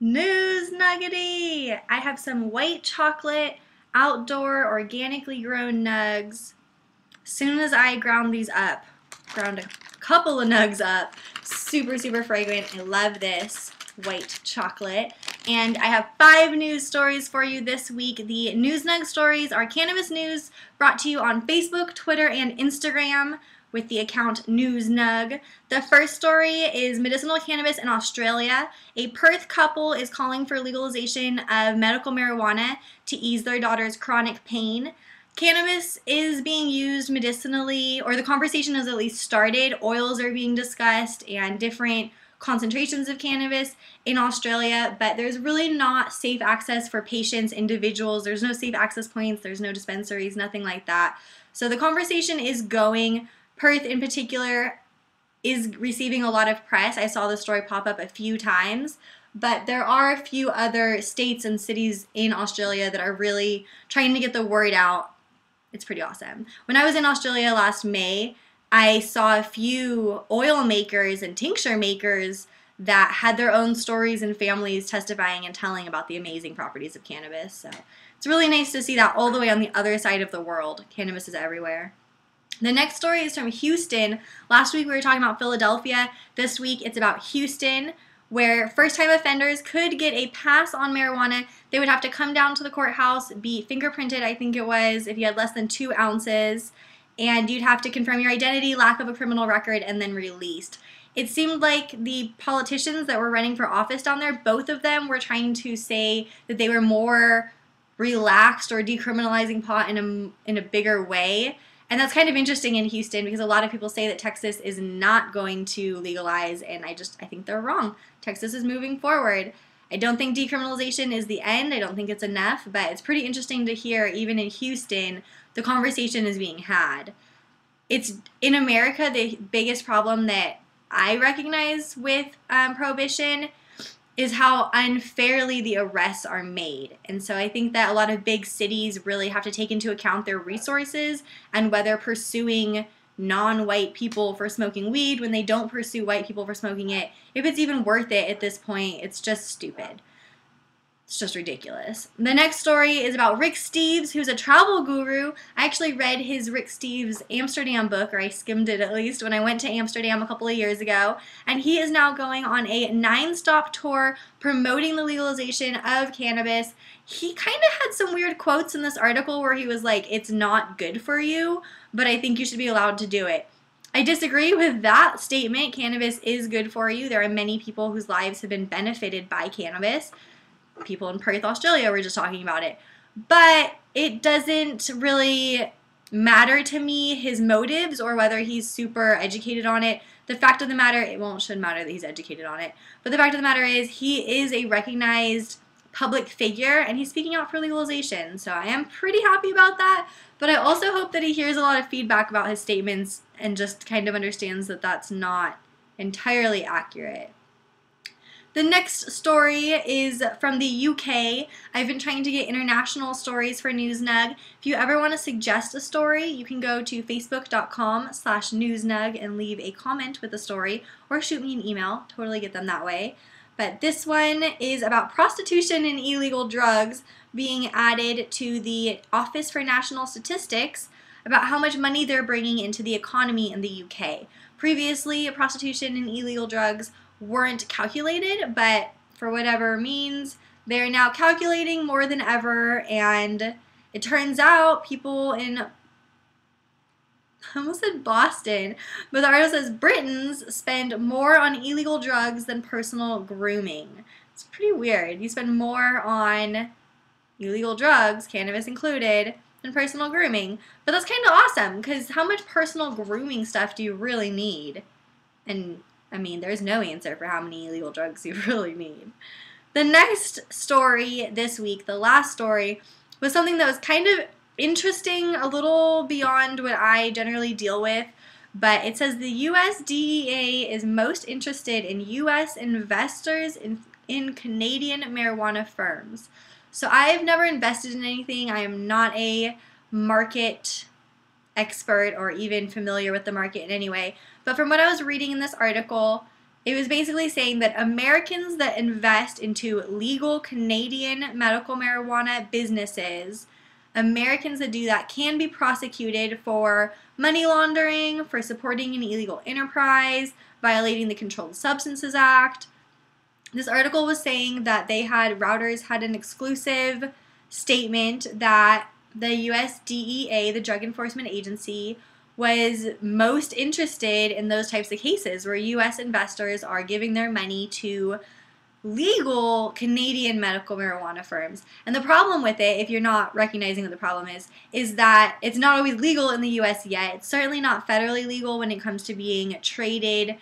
News Nuggety! I have some white chocolate, outdoor, organically grown nugs. As soon as I ground a couple of nugs up, super, super fragrant. I love this white chocolate. And I have 5 news stories for you this week. The News Nug stories are cannabis news brought to you on Facebook, Twitter, and Instagram with the account News Nug. The first story is medicinal cannabis in Australia. A Perth couple is calling for legalization of medical marijuana to ease their daughter's chronic pain. Cannabis is being used medicinally, or the conversation has at least started. Oils are being discussed and different concentrations of cannabis in Australia, but there's really not safe access for patients, individuals. There's no safe access points, there's no dispensaries, nothing like that. So the conversation is going. Perth in particular is receiving a lot of press. I saw the story pop up a few times, but there are a few other states and cities in Australia that are really trying to get the word out. It's pretty awesome. When I was in Australia last May, I saw a few oil makers and tincture makers that had their own stories and families testifying and telling about the amazing properties of cannabis. So it's really nice to see that all the way on the other side of the world. Cannabis is everywhere. The next story is from Houston. Last week we were talking about Philadelphia. This week it's about Houston, where first-time offenders could get a pass on marijuana. They would have to come down to the courthouse, be fingerprinted, I think it was, if you had less than 2 ounces, and you'd have to confirm your identity, lack of a criminal record, and then released. It seemed like the politicians that were running for office down there, both of them were trying to say that they were more relaxed or decriminalizing pot in a bigger way. And that's kind of interesting in Houston because a lot of people say that Texas is not going to legalize, and I think they're wrong. Texas is moving forward. I don't think decriminalization is the end. I don't think it's enough, but it's pretty interesting to hear even in Houston the conversation is being had. It's in America the biggest problem that I recognize with prohibition is how unfairly the arrests are made. And so I think that a lot of big cities really have to take into account their resources and whether pursuing non-white people for smoking weed when they don't pursue white people for smoking it, if it's even worth it at this point. It's just stupid. It's just ridiculous. The next story is about Rick Steves, who's a travel guru. I actually read his Rick Steves Amsterdam book, or I skimmed it at least, when I went to Amsterdam a couple of years ago. And he is now going on a 9-stop tour promoting the legalization of cannabis. He kind of had some weird quotes in this article where he was like, it's not good for you, but I think you should be allowed to do it. I disagree with that statement. Cannabis is good for you. There are many people whose lives have been benefited by cannabis. People in Perth, Australia were just talking about it. But it doesn't really matter to me his motives or whether he's super educated on it. The fact of the matter, shouldn't matter that he's educated on it, but the fact of the matter is he is a recognized public figure and he's speaking out for legalization. So I am pretty happy about that, but I also hope that he hears a lot of feedback about his statements and just kind of understands that that's not entirely accurate. The next story is from the UK. I've been trying to get international stories for NewsNug. If you ever want to suggest a story, you can go to facebook.com/newsnug and leave a comment with a story or shoot me an email. Totally get them that way. But this one is about prostitution and illegal drugs being added to the Office for National Statistics about how much money they're bringing into the economy in the UK. Previously, prostitution and illegal drugs weren't calculated, but for whatever means, they're now calculating more than ever, and it turns out people in, I almost said Boston, but the article says Britons spend more on illegal drugs than personal grooming. It's pretty weird. You spend more on illegal drugs, cannabis included, than personal grooming. But that's kind of awesome, because how much personal grooming stuff do you really need? And I mean, there's no answer for how many illegal drugs you really need. The next story this week, the last story, was something that was kind of interesting, a little beyond what I generally deal with, but it says the US DEA is most interested in US investors in Canadian marijuana firms. So I've never invested in anything. I am not a market expert or even familiar with the market in any way. But from what I was reading in this article, It was basically saying that Americans that invest into legal Canadian medical marijuana businesses, Americans that do that can be prosecuted for money laundering, for supporting an illegal enterprise, violating the Controlled Substances Act. This article was saying that Routers had an exclusive statement that the US DEA, the Drug Enforcement Agency, was most interested in those types of cases where US investors are giving their money to legal Canadian medical marijuana firms. And the problem with it, if you're not recognizing what the problem is that it's not always legal in the US yet. It's certainly not federally legal when it comes to being traded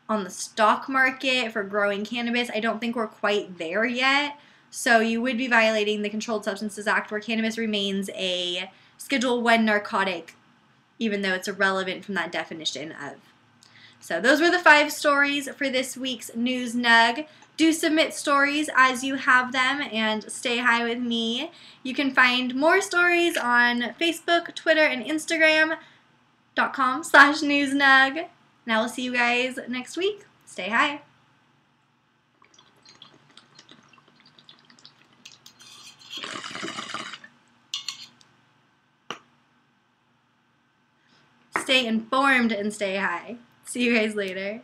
on the stock market for growing cannabis. I don't think we're quite there yet. So you would be violating the Controlled Substances Act, where cannabis remains a Schedule I narcotic, even though it's irrelevant from that definition of. So those were the 5 stories for this week's News Nug. Do submit stories as you have them and stay high with me. You can find more stories on Facebook, Twitter, and Instagram.com/newsnug. And I will see you guys next week. Stay high. Stay informed and stay high. See you guys later.